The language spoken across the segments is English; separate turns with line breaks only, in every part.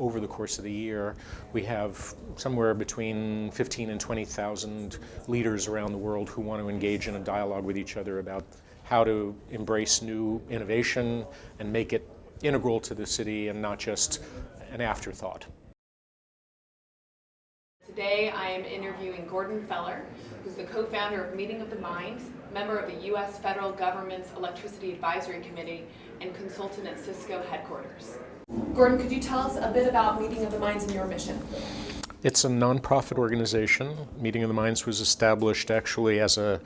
over the course of the year, we have somewhere between 15 and 20,000 leaders around the world who want to engage in a dialogue with each other about how to embrace new innovation and make it integral to the city and not just an afterthought.
Today I am interviewing Gordon Feller, who's the co-founder of Meeting of the Minds, member of the U.S. Federal Government's Electricity Advisory Committee, and consultant at Cisco headquarters. Gordon, could you tell us a bit about Meeting of the Minds and your mission?
It's a nonprofit organization. Meeting of the Minds was established actually as a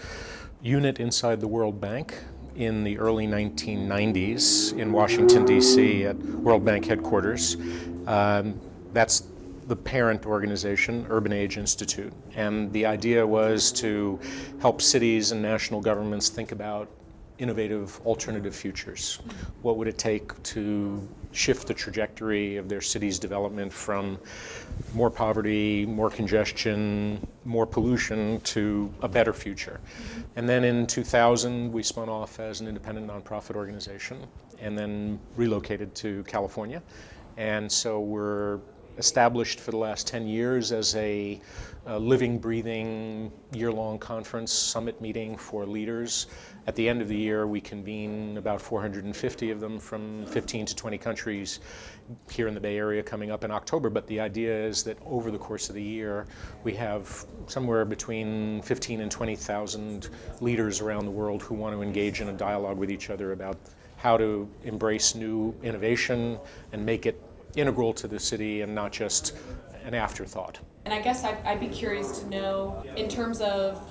unit inside the World Bank in the early 1990s in Washington, D.C. at World Bank headquarters. That's the parent organization, Urban Age Institute. And the idea was to help cities and national governments think about innovative alternative futures. What would it take to shift the trajectory of their city's development from more poverty, more congestion, more pollution to a better future? And then in 2000, we spun off as an independent nonprofit organization and then relocated to California. And so we're established for the last 10 years as a living, breathing, year-long conference summit meeting for leaders. At the end of the year, we convene about 450 of them from 15 to 20 countries here in the Bay Area coming up in October. But the idea is that over the course of the year, we have somewhere between 15 and 20,000 leaders around the world who want to engage in a dialogue with each other about how to embrace new innovation and make it integral to the city and not just an afterthought.
And I guess I'd be curious to know, in terms of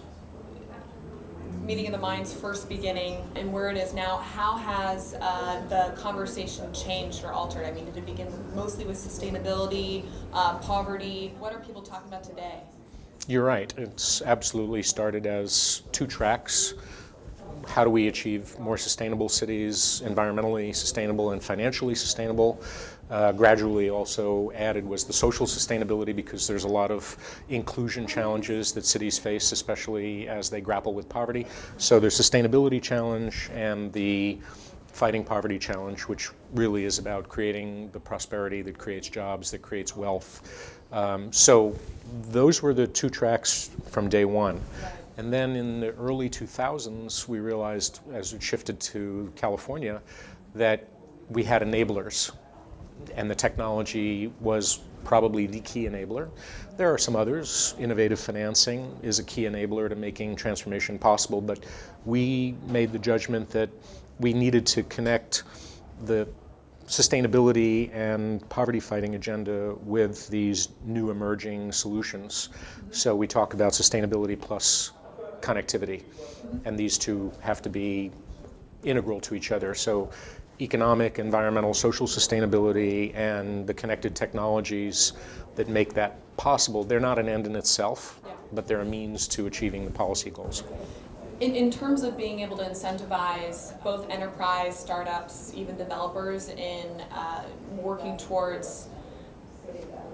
Meeting of the Minds first beginning and where it is now, how has the conversation changed or altered? I mean, did it begin mostly with sustainability, poverty? What are people talking about today?
You're right. It's absolutely started as two tracks. How do we achieve more sustainable cities, environmentally sustainable and financially sustainable? Gradually also added was the social sustainability, because there's a lot of inclusion challenges that cities face, especially as they grapple with poverty. So there's sustainability challenge and the fighting poverty challenge, which really is about creating the prosperity that creates jobs, that creates wealth. So those were the two tracks from day one. And then in the early 2000s, we realized, as we shifted to California, that we had enablers, and the technology was probably the key enabler. There are some others. Innovative financing is a key enabler to making transformation possible, but we made the judgment that we needed to connect the sustainability and poverty fighting agenda with these new emerging solutions. So we talk about sustainability plus connectivity, and these two have to be integral to each other. So economic, environmental, social sustainability and the connected technologies that make that possible, they're not an end in itself, but they're a means to achieving the policy goals.
In terms of being able to incentivize both enterprise, startups, even developers in working towards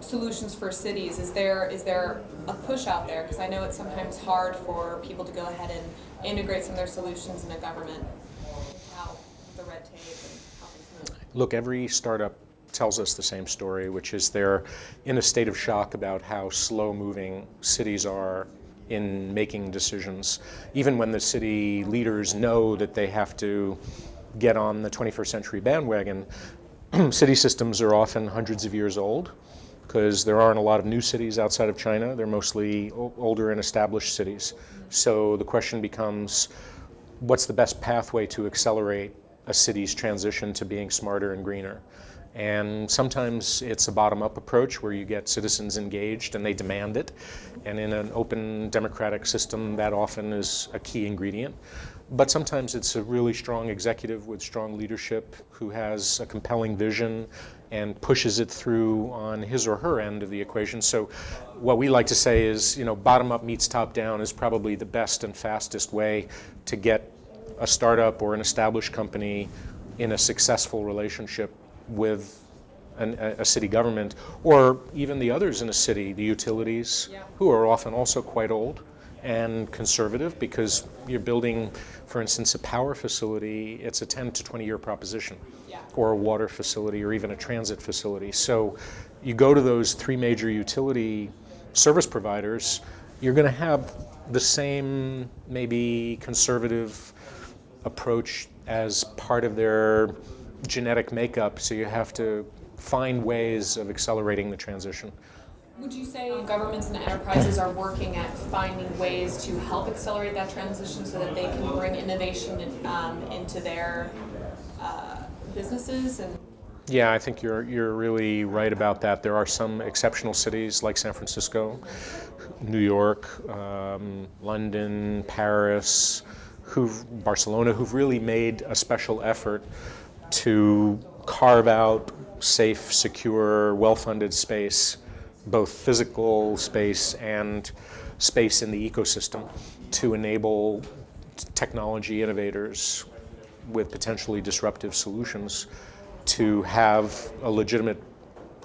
solutions for cities, is there a push out there? Because I know it's sometimes hard for people to go ahead and integrate some of their solutions in a government, how the red tape and how things move.
Look, every startup tells us the same story, which is they're in a state of shock about how slow-moving cities are in making decisions. Even when the city leaders know that they have to get on the 21st century bandwagon, city systems are often hundreds of years old, because there aren't a lot of new cities outside of China. They're mostly older and established cities. So the question becomes, what's the best pathway to accelerate a city's transition to being smarter and greener? And sometimes it's a bottom-up approach where you get citizens engaged and they demand it. And in an open democratic system, that often is a key ingredient. But sometimes it's a really strong executive with strong leadership who has a compelling vision and pushes it through on his or her end of the equation. So what we like to say is, bottom-up meets top-down is probably the best and fastest way to get a startup or an established company in a successful relationship with a city government, or even the others in a city, the utilities, who are often also quite old and conservative, because you're building, for instance, a power facility, it's a 10 to 20 year proposition, or a water facility, or even a transit facility. So you go to those three major utility service providers, you're going to have the same maybe conservative approach as part of their genetic makeup, so you have to find ways of accelerating the transition.
Would you say governments and enterprises are working at finding ways to help accelerate that transition so that they can bring innovation into their businesses? And
yeah, I think you're really right about that. There are some exceptional cities like San Francisco, New York, London, Paris, Barcelona, who've really made a special effort to carve out safe, secure, well-funded space, both physical space and space in the ecosystem, to enable technology innovators with potentially disruptive solutions to have a legitimate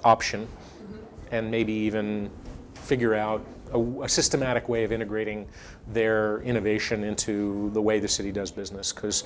option and maybe even figure out a systematic way of integrating their innovation into the way the city does business. Because,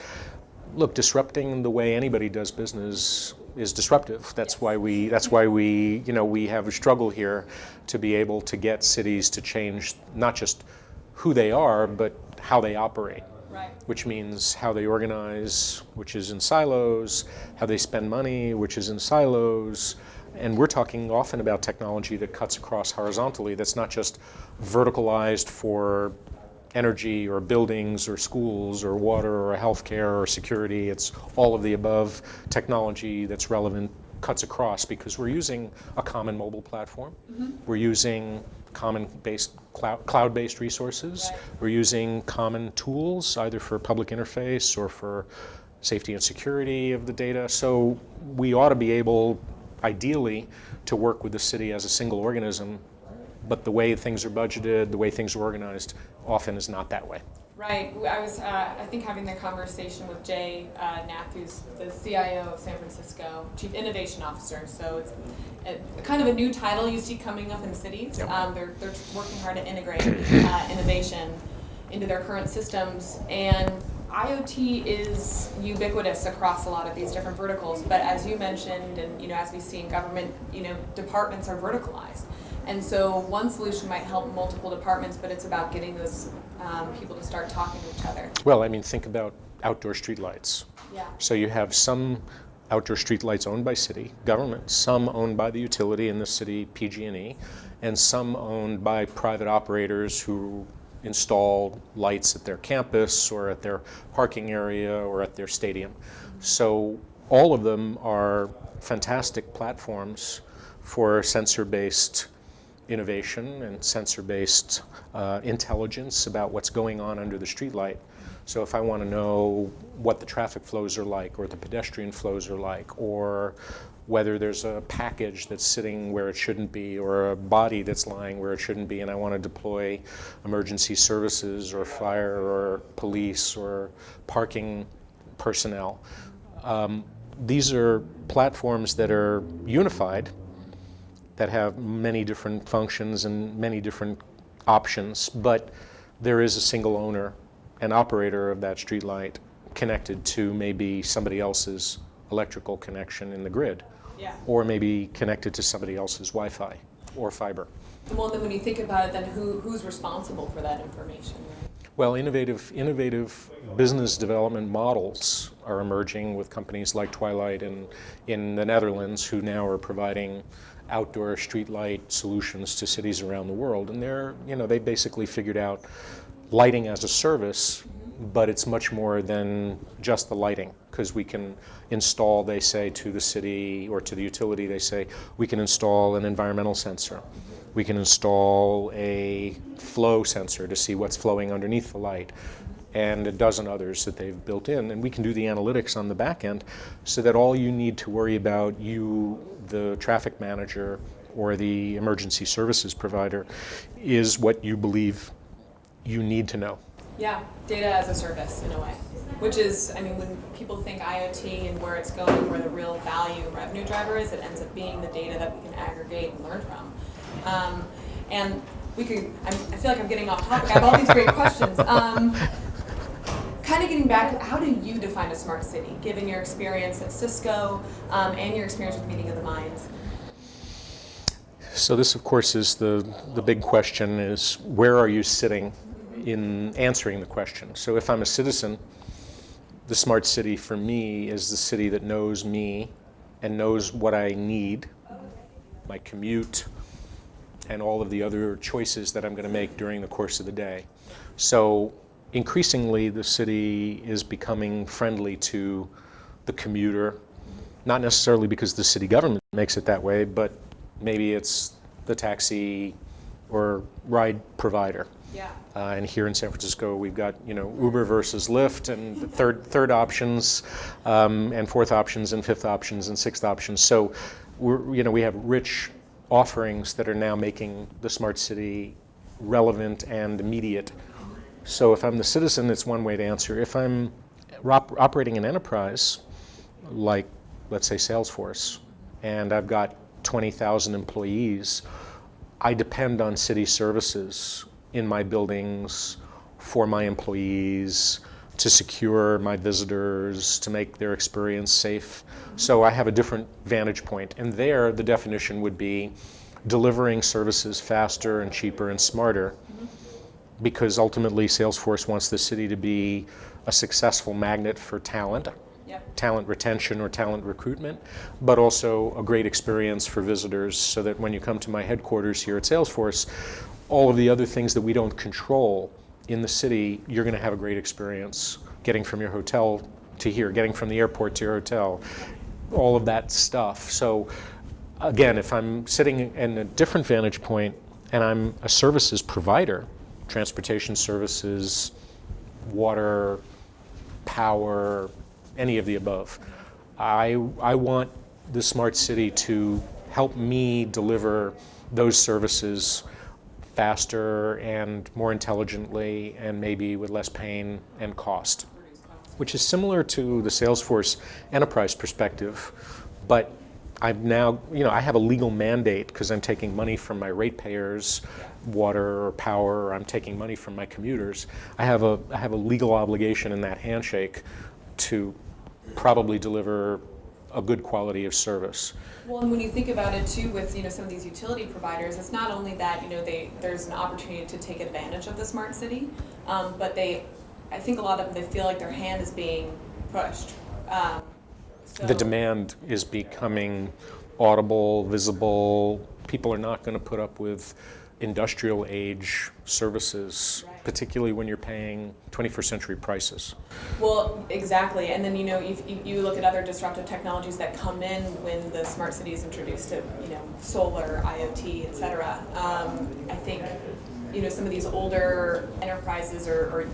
look, disrupting the way anybody does business is disruptive. That's why we have a struggle here to be able to get cities to change not just who they are, but how they operate.
right.
Which means how they organize, which is in silos, how they spend money, which is in silos. And we're talking often about technology that cuts across horizontally, that's not just verticalized for energy or buildings or schools or water or healthcare or security. It's all of the above technology that's relevant, cuts across, because we're using a common mobile platform. We're using common-based cloud-based resources.
Right.
We're using common tools, either for public interface or for safety and security of the data. So we ought to be able, ideally, to work with the city as a single organism, but the way things are budgeted, the way things are organized, often is not that way.
Right. I was, I think, having the conversation with Jay Nath, who's the CIO of San Francisco, Chief Innovation Officer. So it's kind of a new title you see coming up in cities.
Yep.
They're working hard to integrate innovation into their current systems. And IoT is ubiquitous across a lot of these different verticals. But as you mentioned, and as we see in government, departments are verticalized. And so one solution might help multiple departments, but it's about getting those people to start talking to each other.
Well, I mean, think about outdoor streetlights.
Yeah.
So you have some outdoor streetlights owned by city government, some owned by the utility, in the city PG&E, and some owned by private operators who install lights at their campus or at their parking area or at their stadium. So all of them are fantastic platforms for sensor-based innovation and sensor-based intelligence about what's going on under the streetlight. So if I want to know what the traffic flows are like, or the pedestrian flows are like, or whether there's a package that's sitting where it shouldn't be, or a body that's lying where it shouldn't be, and I want to deploy emergency services or fire or police or parking personnel. These are platforms that are unified, that have many different functions and many different options, but there is a single owner and operator of that streetlight connected to maybe somebody else's electrical connection in the grid,
Yeah.
or maybe connected to somebody else's Wi-Fi or fiber.
Well, then when you think about it, then who's responsible for that information?
Well, innovative business development models are emerging with companies like Twilight in the Netherlands, who now are providing outdoor streetlight solutions to cities around the world. And they basically figured out lighting as a service, but it's much more than just the lighting, because we can install, they say, to the city or to the utility, they say, we can install an environmental sensor. We can install a flow sensor to see what's flowing underneath the light, and a dozen others that they've built in. And we can do the analytics on the back end, so that all you need to worry about, you, the traffic manager, or the emergency services provider, is what you believe you need to know.
Yeah, data as a service in a way, which is, when people think IoT and where it's going, where the real value revenue driver is, it ends up being the data that we can aggregate and learn from. And I feel like I'm getting off topic. I have all these great questions. Kind of getting back, how do you define a smart city, given your experience at Cisco and your experience with Meeting of the Minds?
So this, of course, is the big question is, where are you sitting in answering the question? So if I'm a citizen, the smart city for me is the city that knows me and knows what I need, my commute, and all of the other choices that I'm going to make during the course of the day. So increasingly, the city is becoming friendly to the commuter, not necessarily because the city government makes it that way, but maybe it's the taxi or ride provider.
Yeah.
And here in San Francisco, we've got Uber versus Lyft, and third options, and fourth options, and fifth options, and sixth options. So we have rich offerings that are now making the smart city relevant and immediate. So if I'm the citizen, it's one way to answer. If I'm operating an enterprise, like let's say Salesforce, and I've got 20,000 employees, I depend on city services in my buildings for my employees, to secure my visitors, to make their experience safe. So I have a different vantage point. And there, the definition would be delivering services faster and cheaper and smarter, because ultimately Salesforce wants the city to be a successful magnet for talent, talent retention or talent recruitment, but also a great experience for visitors, so that when you come to my headquarters here at Salesforce, all of the other things that we don't control in the city, you're going to have a great experience getting from your hotel to here, getting from the airport to your hotel, all of that stuff. So again, if I'm sitting in a different vantage point and I'm a services provider, transportation services, water, power, any of the above, I want the smart city to help me deliver those services faster and more intelligently, and maybe with less pain and cost, which is similar to the Salesforce enterprise perspective. But I've now, I have a legal mandate because I'm taking money from my ratepayers, water or power, or I'm taking money from my commuters. I have a legal obligation in that handshake to probably deliver a good quality of service.
Well, and when you think about it too, with some of these utility providers, it's not only that there's an opportunity to take advantage of the smart city, but I think a lot of them, they feel like their hand is being pushed.
The demand is becoming audible, visible. People are not going to put up with industrial age services, particularly when you're paying 21st century prices.
Well, exactly. And then, if you look at other disruptive technologies that come in when the smart city is introduced to, solar, IoT, et cetera. I think, some of these older enterprises or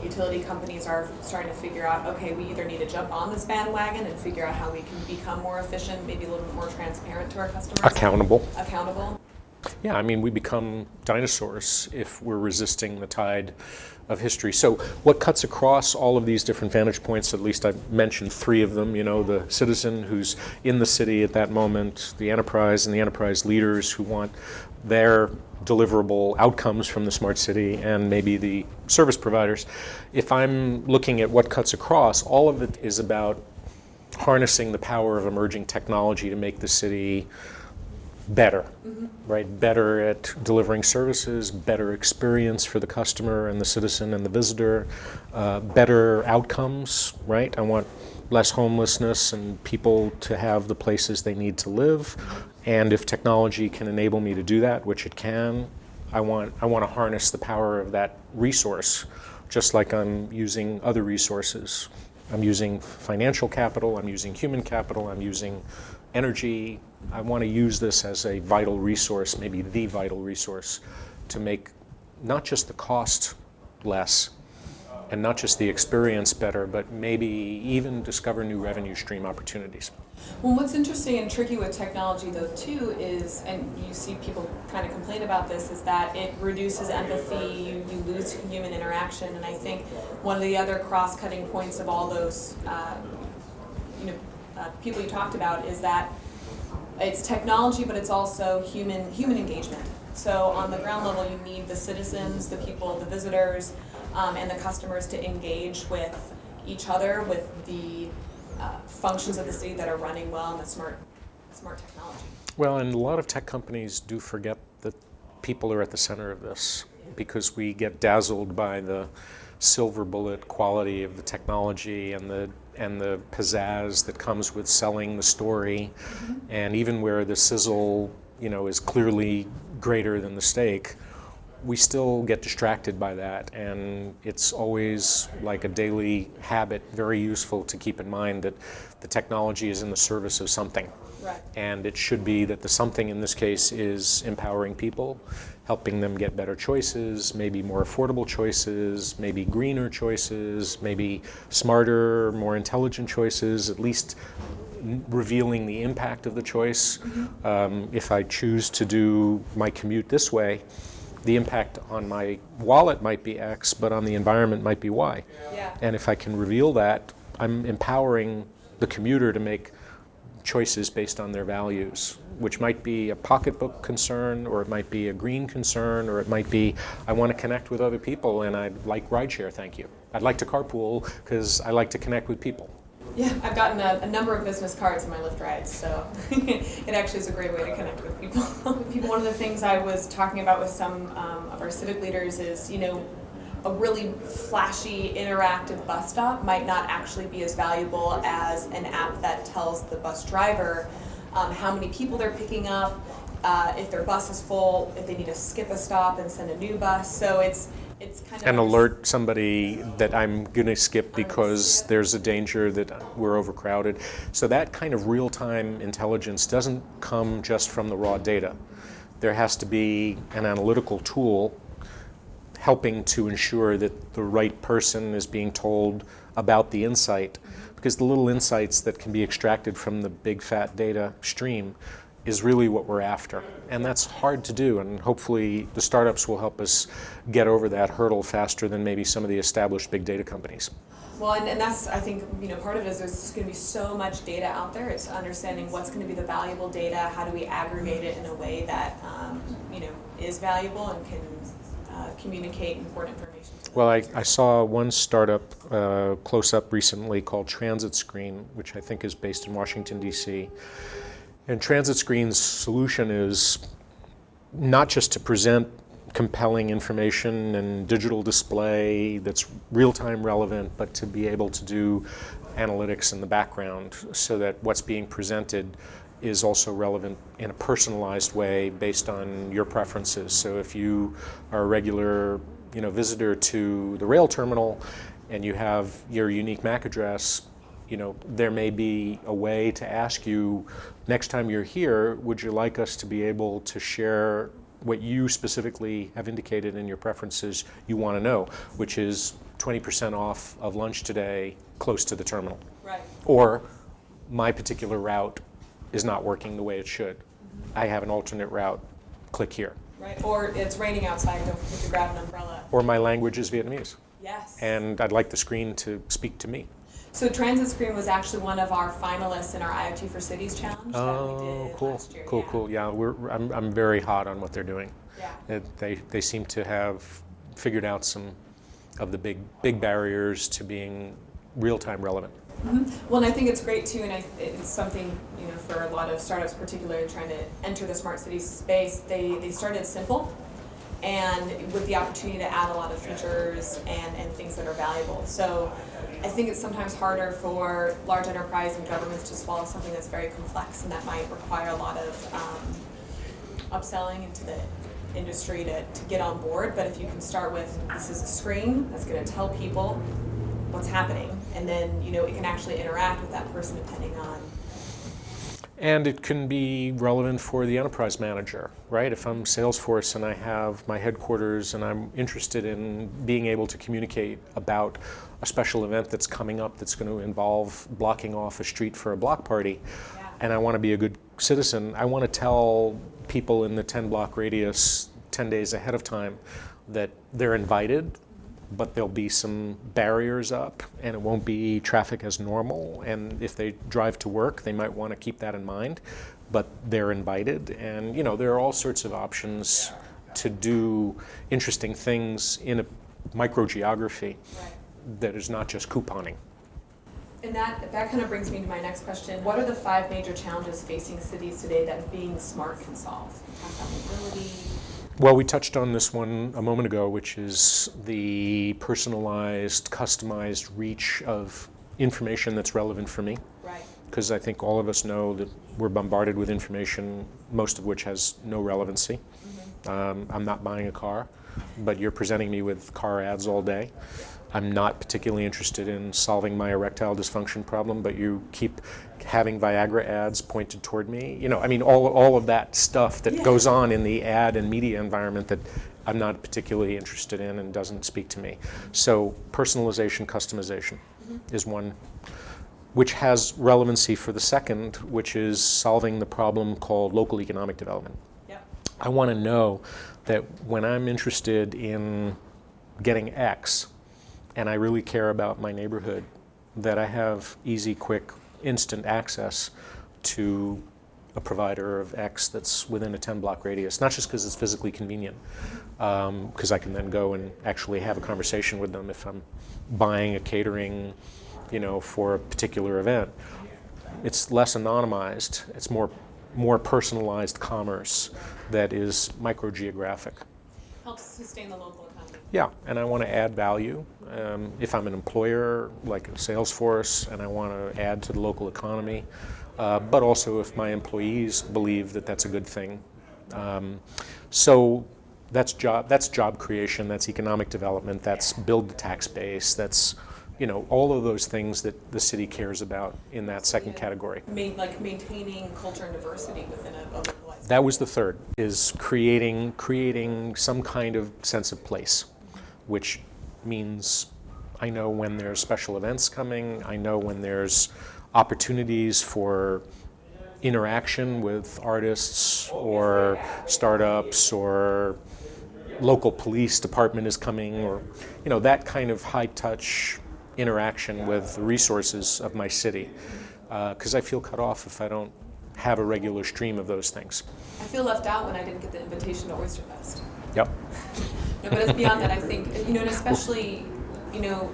utility companies are starting to figure out, okay, we either need to jump on this bandwagon and figure out how we can become more efficient, maybe a little bit more transparent to our customers.
Accountable. Yeah, we become dinosaurs if we're resisting the tide of history. So what cuts across all of these different vantage points, at least I've mentioned three of them, the citizen who's in the city at that moment, the enterprise and the enterprise leaders who want their deliverable outcomes from the smart city, and maybe the service providers. If I'm looking at what cuts across, all of it is about harnessing the power of emerging technology to make the city better, right? Better at delivering services, better experience for the customer and the citizen and the visitor, better outcomes, right? I want less homelessness and people to have the places they need to live. And if technology can enable me to do that, which it can, I want to harness the power of that resource, just like I'm using other resources. I'm using financial capital, I'm using human capital, I'm using energy. I want to use this as a vital resource, maybe the vital resource, to make not just the cost less and not just the experience better, but maybe even discover new revenue stream opportunities.
Well, what's interesting and tricky with technology, though, too, is, and you see people kind of complain about this, is that it reduces empathy, you lose human interaction, and I think one of the other cross-cutting points of all those people you talked about is that it's technology, but it's also human engagement. So on the ground level, you need the citizens, the people, the visitors, and the customers to engage with each other, with the functions of the city that are running well in the smart technology.
Well, and a lot of tech companies do forget that people are at the center of this, because we get dazzled by the silver bullet quality of the technology and the pizzazz that comes with selling the story, and even where the sizzle, is clearly greater than the steak, we still get distracted by that, and it's always like a daily habit, very useful to keep in mind that the technology is in the service of something.
Right.
And it should be that the something in this case is empowering people, helping them get better choices, maybe more affordable choices, maybe greener choices, maybe smarter, more intelligent choices, at least revealing the impact of the choice. If I choose to do my commute this way, the impact on my wallet might be X, but on the environment might be Y.
Yeah.
And if I can reveal that, I'm empowering the commuter to make choices based on their values, which might be a pocketbook concern, or it might be a green concern, or it might be, I want to connect with other people and I'd like rideshare, thank you. I'd like to carpool because I like to connect with people.
Yeah, I've gotten a number of business cards in my Lyft rides, so it actually is a great way to connect with people. One of the things I was talking about with some of our civic leaders is, a really flashy, interactive bus stop might not actually be as valuable as an app that tells the bus driver how many people they're picking up, if their bus is full, if they need to skip a stop and send a new bus. So it's kind of...
And alert somebody that I'm going to skip because there's a danger that we're overcrowded. So that kind of real-time intelligence doesn't come just from the raw data. There has to be an analytical tool helping to ensure that the right person is being told about the insight, because the little insights that can be extracted from the big fat data stream is really what we're after. And that's hard to do, and hopefully the startups will help us get over that hurdle faster than maybe some of the established big data companies.
Well, and that's, I think, part of it is there's going to be so much data out there. It's understanding what's going to be the valuable data, how do we aggregate it in a way that, is valuable and can communicate important information.
Well, I saw one startup close up recently called Transmen Screen, which I think is based in Washington, D.C. And Transmen Screen's solution is not just to present compelling information and digital display that's real-time relevant, but to be able to do analytics in the background so that what's being presented is also relevant in a personalized way based on your preferences. So if you are a regular visitor to the rail terminal and you have your unique MAC address, there may be a way to ask you, next time you're here, would you like us to be able to share what you specifically have indicated in your preferences you want to know, which is 20% off of lunch today close to the terminal.
Right.
Or my particular route is not working the way it should. I have an alternate route, click here.
Right. Or it's raining outside, don't forget to grab an umbrella.
Or my language is Vietnamese.
Yes.
And I'd like the screen to speak to me.
So Transmen Screen was actually one of our finalists in our IoT for Cities challenge that we did
cool.
last year.
Cool. Yeah, I'm very hot on what they're doing.
Yeah.
They seem to have figured out some of the big barriers to being real-time relevant.
Mm-hmm. Well, and I think it's great too, and it's something for a lot of startups, particularly trying to enter the smart cities space. They started simple, and with the opportunity to add a lot of features and things that are valuable. So I think it's sometimes harder for large enterprise and governments to swallow something that's very complex, and that might require a lot of upselling into the industry to get on board. But if you can start with, this is a screen that's going to tell people what's happening, and then it can actually interact with that person depending on.
And it can be relevant for the enterprise manager, right? If I'm Salesforce and I have my headquarters and I'm interested in being able to communicate about a special event that's coming up that's going to involve blocking off a street for a block party, and I want to be a good citizen, I want to tell people in the 10-block radius 10 days ahead of time that they're invited, but there'll be some barriers up and it won't be traffic as normal, and if they drive to work they might want to keep that in mind, but they're invited. And there are all sorts of options to do interesting things in a microgeography that is not just couponing.
And that kind of brings me to my next question. What are the 5 major challenges facing cities today that being smart can solve? We talked about mobility.
Well, we touched on this one a moment ago, which is the personalized, customized reach of information that's relevant for me.
Right.
Because I think all of us know that we're bombarded with information, most of which has no relevancy. I'm not buying a car, but you're presenting me with car ads all day. I'm not particularly interested in solving my erectile dysfunction problem, but you keep having Viagra ads pointed toward me. You know, I mean, all of that stuff that goes on in the ad and media environment that I'm not particularly interested in and doesn't speak to me. So personalization, customization is one, which has relevancy for the second, which is solving the problem called local economic development.
Yep.
I want to know that when I'm interested in getting X, and I really care about my neighborhood, that I have easy, quick, instant access to a provider of X that's within a 10-block radius, not just because it's physically convenient, because I can then go and actually have a conversation with them if I'm buying a catering, you know, for a particular event. It's less anonymized, it's more personalized commerce that is microgeographic.
Helps sustain the local economy.
Yeah, and I want to add value. If I'm an employer like Salesforce and I want to add to the local economy, but also if my employees believe that that's a good thing. So that's job creation, that's economic development, that's build the tax base, that's, you know, all of those things that the city cares about in that second category.
Like maintaining culture and diversity within a localized.
That was the third, is creating some kind of sense of place, which means I know when there's special events coming, I know when there's opportunities for interaction with artists or startups or local police department is coming, or, you know, that kind of high-touch interaction with the resources of my city, because I feel cut off if I don't have a regular stream of those things.
I feel left out when I didn't get the invitation to Oyster Fest.
Yep.
No, but it's beyond that. I think, you know, and especially, you know,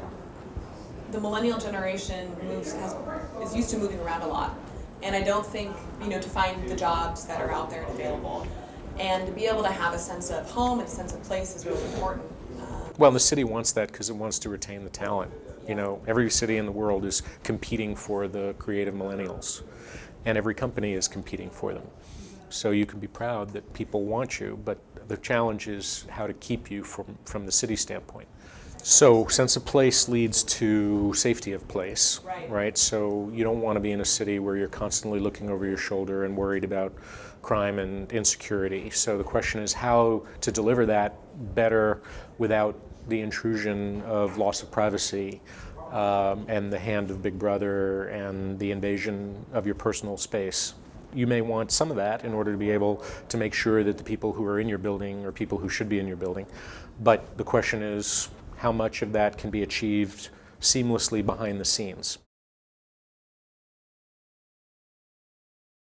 the millennial generation is used to moving around a lot, and I don't think, you know, to find the jobs that are out there and available, and to be able to have a sense of home and a sense of place is really important.
Well, the city wants that because it wants to retain the talent. You know, every city in the world is competing for the creative millennials, and every company is competing for them. So you can be proud that people want you, but the challenge is how to keep you from the city standpoint. So sense of place leads to safety of place, right? So you don't want to be in a city where you're constantly looking over your shoulder and worried about crime and insecurity. So the question is how to deliver that better without the intrusion of loss of privacy and the hand of Big Brother and the invasion of your personal space. You may want some of that in order to be able to make sure that the people who are in your building are people who should be in your building. But the question is how much of that can be achieved seamlessly behind the scenes.